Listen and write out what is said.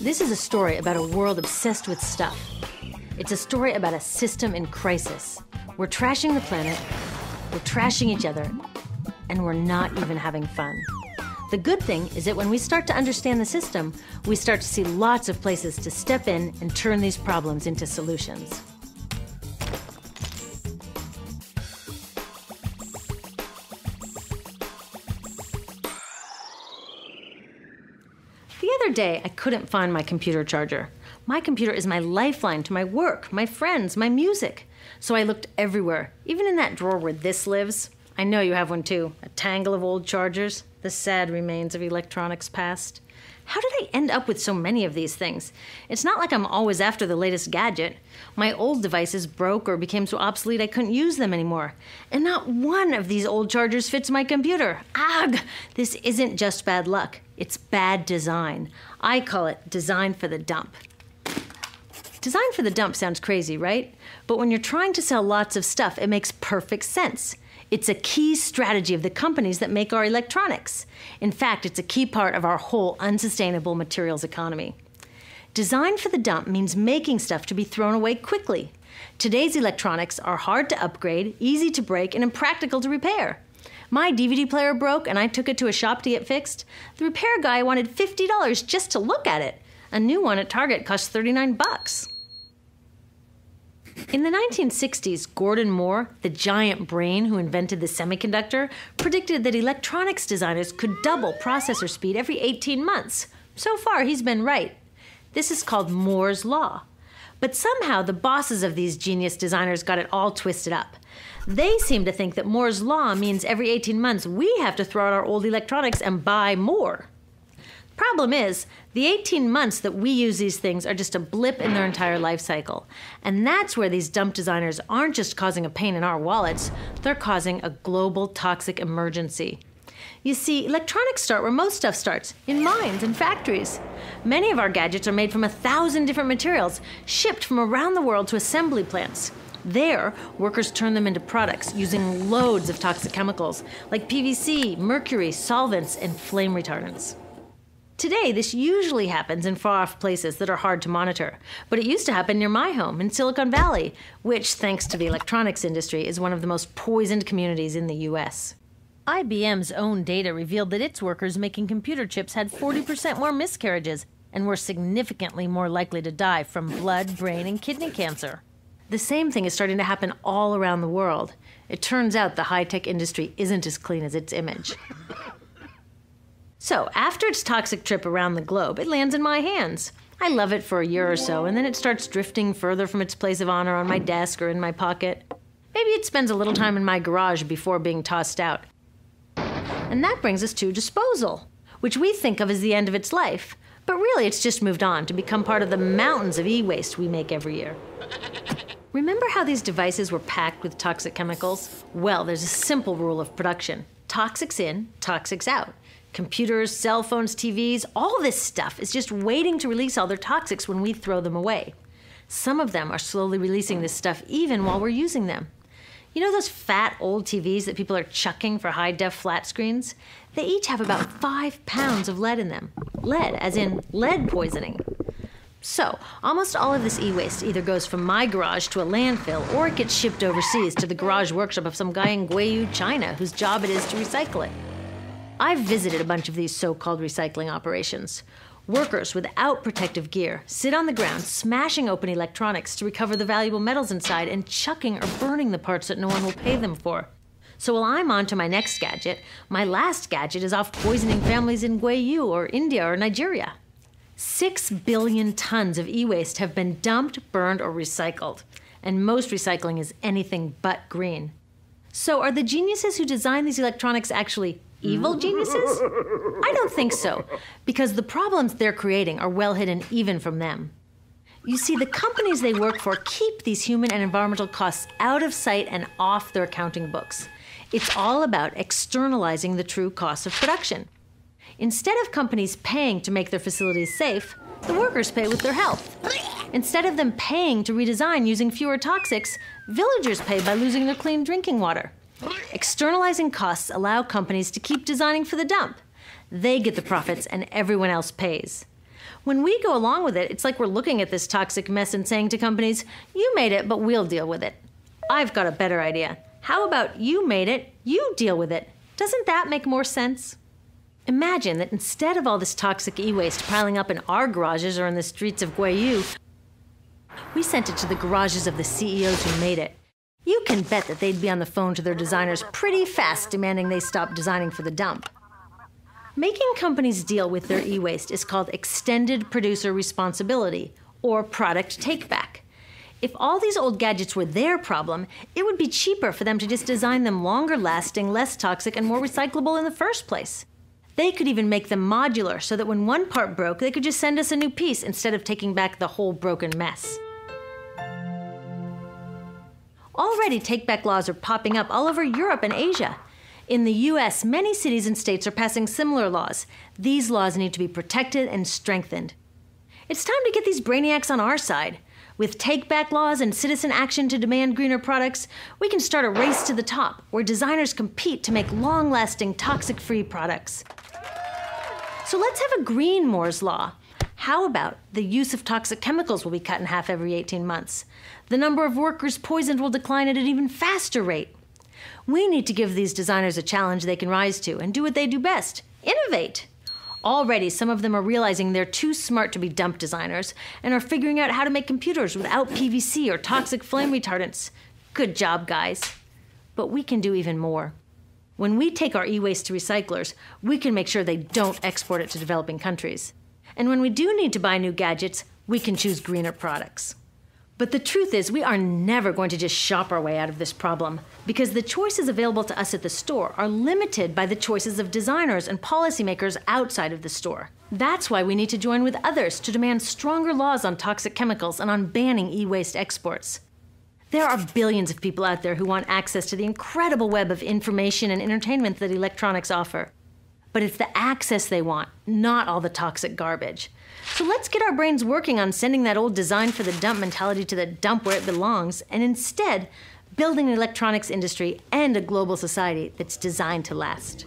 This is a story about a world obsessed with stuff. It's a story about a system in crisis. We're trashing the planet, we're trashing each other, and we're not even having fun. The good thing is that when we start to understand the system, we start to see lots of places to step in and turn these problems into solutions. The other day, I couldn't find my computer charger. My computer is my lifeline to my work, my friends, my music. So I looked everywhere, even in that drawer where this lives. I know you have one too, a tangle of old chargers, the sad remains of electronics past. How did I end up with so many of these things? It's not like I'm always after the latest gadget. My old devices broke or became so obsolete I couldn't use them anymore. And not one of these old chargers fits my computer. Ugh! This isn't just bad luck. It's bad design. I call it design for the dump. Design for the dump sounds crazy, right? But when you're trying to sell lots of stuff, it makes perfect sense. It's a key strategy of the companies that make our electronics. In fact, it's a key part of our whole unsustainable materials economy. Design for the dump means making stuff to be thrown away quickly. Today's electronics are hard to upgrade, easy to break, and impractical to repair. My DVD player broke and I took it to a shop to get fixed. The repair guy wanted $50 just to look at it. A new one at Target cost $39. In the 1960s, Gordon Moore, the giant brain who invented the semiconductor, predicted that electronics designers could double processor speed every 18 months. So far, he's been right. This is called Moore's Law. But somehow, the bosses of these genius designers got it all twisted up. They seem to think that Moore's Law means every 18 months we have to throw out our old electronics and buy more. Problem is, the 18 months that we use these things are just a blip in their entire life cycle. And that's where these dump designers aren't just causing a pain in our wallets, they're causing a global toxic emergency. You see, electronics start where most stuff starts, in mines and factories. Many of our gadgets are made from 1,000 different materials, shipped from around the world to assembly plants. There, workers turn them into products using loads of toxic chemicals like PVC, mercury, solvents, and flame retardants. Today, this usually happens in far-off places that are hard to monitor, but it used to happen near my home in Silicon Valley, which, thanks to the electronics industry, is one of the most poisoned communities in the US. IBM's own data revealed that its workers making computer chips had 40% more miscarriages and were significantly more likely to die from blood, brain, and kidney cancer. The same thing is starting to happen all around the world. It turns out the high-tech industry isn't as clean as its image. So, after its toxic trip around the globe, it lands in my hands. I love it for a year or so, and then it starts drifting further from its place of honor on my desk or in my pocket. Maybe it spends a little time in my garage before being tossed out. And that brings us to disposal, which we think of as the end of its life. But really, it's just moved on to become part of the mountains of e-waste we make every year. Remember how these devices were packed with toxic chemicals? Well, there's a simple rule of production. Toxics in, toxics out. Computers, cell phones, TVs, all this stuff is just waiting to release all their toxics when we throw them away. Some of them are slowly releasing this stuff even while we're using them. You know those fat old TVs that people are chucking for high-def flat screens? They each have about 5 pounds of lead in them. Lead, as in lead poisoning. So, almost all of this e-waste either goes from my garage to a landfill or it gets shipped overseas to the garage workshop of some guy in Guiyu, China, whose job it is to recycle it. I've visited a bunch of these so-called recycling operations. Workers without protective gear sit on the ground smashing open electronics to recover the valuable metals inside and chucking or burning the parts that no one will pay them for. So while I'm on to my next gadget, my last gadget is off poisoning families in Guiyu or India or Nigeria. 6 billion tons of e-waste have been dumped, burned, or recycled. And most recycling is anything but green. So are the geniuses who designed these electronics actually evil geniuses? I don't think so, because the problems they're creating are well hidden even from them. You see, the companies they work for keep these human and environmental costs out of sight and off their accounting books. It's all about externalizing the true costs of production. Instead of companies paying to make their facilities safe, the workers pay with their health. Instead of them paying to redesign using fewer toxics, villagers pay by losing their clean drinking water. Externalizing costs allow companies to keep designing for the dump. They get the profits and everyone else pays. When we go along with it, it's like we're looking at this toxic mess and saying to companies, you made it, but we'll deal with it. I've got a better idea. How about you made it, you deal with it? Doesn't that make more sense? Imagine that instead of all this toxic e-waste piling up in our garages or in the streets of Guayu, we sent it to the garages of the CEOs who made it. You can bet that they'd be on the phone to their designers pretty fast demanding they stop designing for the dump. Making companies deal with their e-waste is called extended producer responsibility, or product take-back. If all these old gadgets were their problem, it would be cheaper for them to just design them longer lasting, less toxic, and more recyclable in the first place. They could even make them modular so that when one part broke, they could just send us a new piece instead of taking back the whole broken mess. Already, take-back laws are popping up all over Europe and Asia. In the US, many cities and states are passing similar laws. These laws need to be protected and strengthened. It's time to get these brainiacs on our side. With take-back laws and citizen action to demand greener products, we can start a race to the top, where designers compete to make long-lasting, toxic-free products. So let's have a green Moore's Law. How about the use of toxic chemicals will be cut in half every 18 months? The number of workers poisoned will decline at an even faster rate. We need to give these designers a challenge they can rise to and do what they do best: innovate. Already, some of them are realizing they're too smart to be dump designers and are figuring out how to make computers without PVC or toxic flame retardants. Good job, guys. But we can do even more. When we take our e-waste to recyclers, we can make sure they don't export it to developing countries. And when we do need to buy new gadgets, we can choose greener products. But the truth is, we are never going to just shop our way out of this problem, because the choices available to us at the store are limited by the choices of designers and policymakers outside of the store. That's why we need to join with others to demand stronger laws on toxic chemicals and on banning e-waste exports. There are billions of people out there who want access to the incredible web of information and entertainment that electronics offer. But it's the access they want, not all the toxic garbage. So let's get our brains working on sending that old design for the dump mentality to the dump where it belongs, and instead building an electronics industry and a global society that's designed to last.